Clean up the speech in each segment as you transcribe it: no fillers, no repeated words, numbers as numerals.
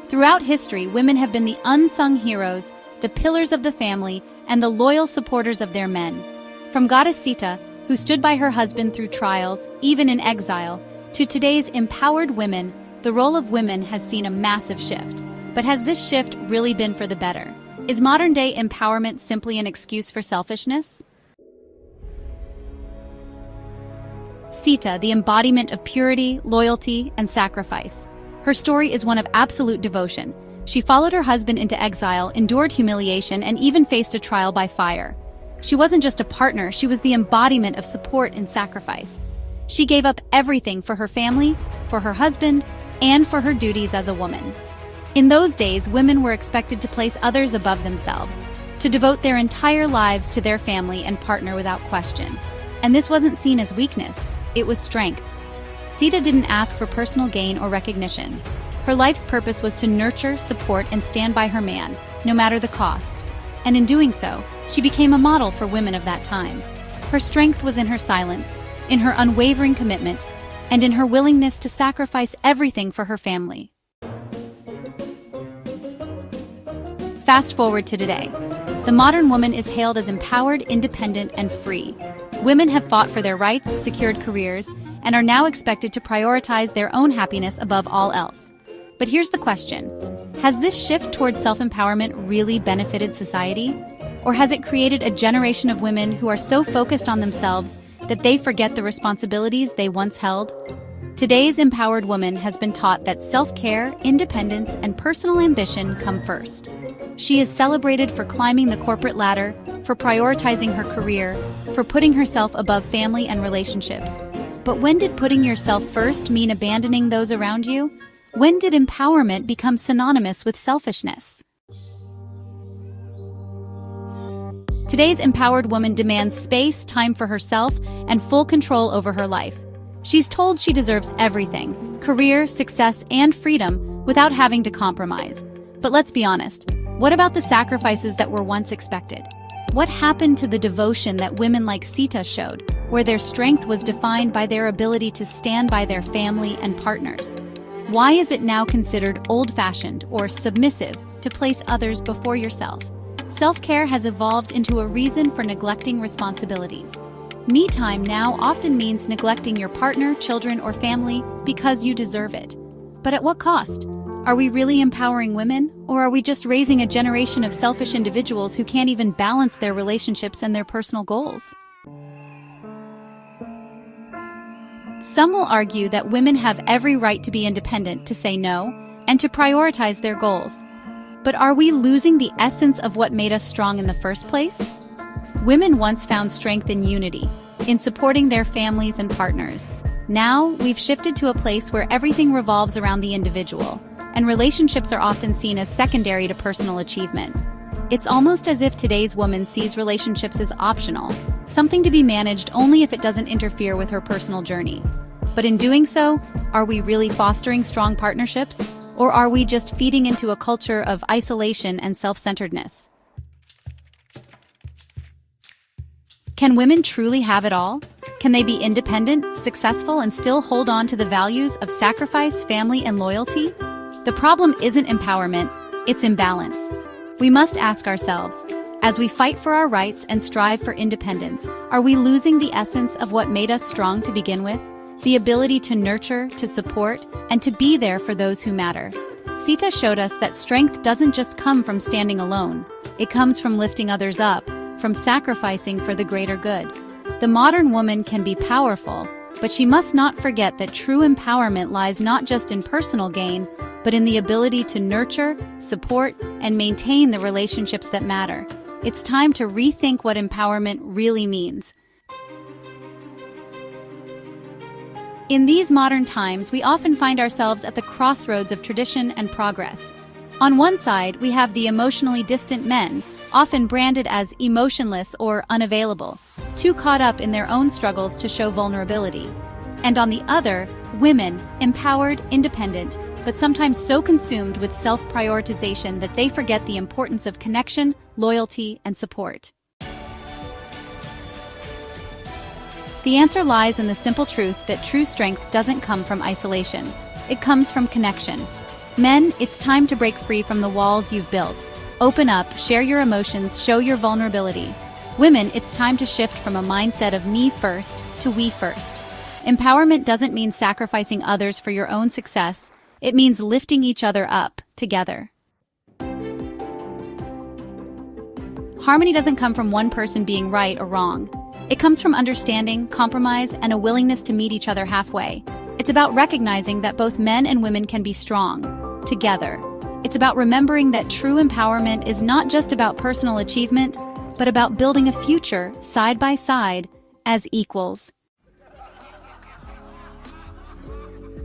Throughout history, women have been the unsung heroes, the pillars of the family, and the loyal supporters of their men. From goddess Sita, who stood by her husband through trials, even in exile, to today's empowered women, the role of women has seen a massive shift. But has this shift really been for the better? Is modern-day empowerment simply an excuse for selfishness? Sita, the embodiment of purity, loyalty, and sacrifice. Her story is one of absolute devotion. She followed her husband into exile, endured humiliation, and even faced a trial by fire. She wasn't just a partner, she was the embodiment of support and sacrifice. She gave up everything for her family, for her husband, and for her duties as a woman. In those days, women were expected to place others above themselves, to devote their entire lives to their family and partner without question. And this wasn't seen as weakness, it was strength. Sita didn't ask for personal gain or recognition. Her life's purpose was to nurture, support, and stand by her man, no matter the cost. And in doing so, she became a model for women of that time. Her strength was in her silence, in her unwavering commitment, and in her willingness to sacrifice everything for her family. Fast forward to today. The modern woman is hailed as empowered, independent, and free. Women have fought for their rights, secured careers, and are now expected to prioritize their own happiness above all else. But here's the question. Has this shift toward self-empowerment really benefited society? Or has it created a generation of women who are so focused on themselves that they forget the responsibilities they once held? Today's empowered woman has been taught that self-care, independence, and personal ambition come first. She is celebrated for climbing the corporate ladder, for prioritizing her career, for putting herself above family and relationships. But when did putting yourself first mean abandoning those around you? When did empowerment become synonymous with selfishness? Today's empowered woman demands space, time for herself, and full control over her life. She's told she deserves everything, career, success, and freedom, without having to compromise. But let's be honest, what about the sacrifices that were once expected? What happened to the devotion that women like Sita showed, where their strength was defined by their ability to stand by their family and partners? Why is it now considered old-fashioned or submissive to place others before yourself? Self-care has evolved into a reason for neglecting responsibilities. Me time now often means neglecting your partner, children, or family because you deserve it. But at what cost? Are we really empowering women, or are we just raising a generation of selfish individuals who can't even balance their relationships and their personal goals? Some will argue that women have every right to be independent, to say no, and to prioritize their goals. But are we losing the essence of what made us strong in the first place? Women once found strength in unity, in supporting their families and partners. Now, we've shifted to a place where everything revolves around the individual, and relationships are often seen as secondary to personal achievement. It's almost as if today's woman sees relationships as optional, something to be managed only if it doesn't interfere with her personal journey. But in doing so, are we really fostering strong partnerships, or are we just feeding into a culture of isolation and self-centeredness? Can women truly have it all? Can they be independent, successful, and still hold on to the values of sacrifice, family, and loyalty? The problem isn't empowerment, it's imbalance. We must ask ourselves, as we fight for our rights and strive for independence, are we losing the essence of what made us strong to begin with? The ability to nurture, to support, and to be there for those who matter. Sita showed us that strength doesn't just come from standing alone. It comes from lifting others up, from sacrificing for the greater good. The modern woman can be powerful, but she must not forget that true empowerment lies not just in personal gain, but in the ability to nurture, support, and maintain the relationships that matter. It's time to rethink what empowerment really means. In these modern times, we often find ourselves at the crossroads of tradition and progress. On one side, we have the emotionally distant men, often branded as emotionless or unavailable, too caught up in their own struggles to show vulnerability. And on the other, women, empowered, independent, but sometimes so consumed with self-prioritization that they forget the importance of connection, loyalty, and support. The answer lies in the simple truth that true strength doesn't come from isolation. It comes from connection. Men, it's time to break free from the walls you've built. Open up, share your emotions, show your vulnerability. Women, it's time to shift from a mindset of me first to we first. Empowerment doesn't mean sacrificing others for your own success. It means lifting each other up, together. Harmony doesn't come from one person being right or wrong. It comes from understanding, compromise, and a willingness to meet each other halfway. It's about recognizing that both men and women can be strong, together. It's about remembering that true empowerment is not just about personal achievement, but about building a future side by side as equals.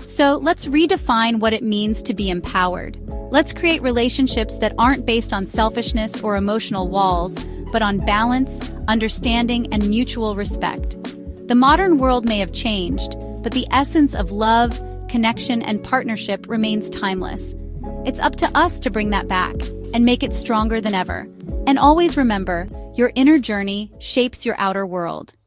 So let's redefine what it means to be empowered. Let's create relationships that aren't based on selfishness or emotional walls, but on balance, understanding, and mutual respect. The modern world may have changed, but the essence of love, connection, and partnership remains timeless. It's up to us to bring that back and make it stronger than ever. And always remember, your inner journey shapes your outer world.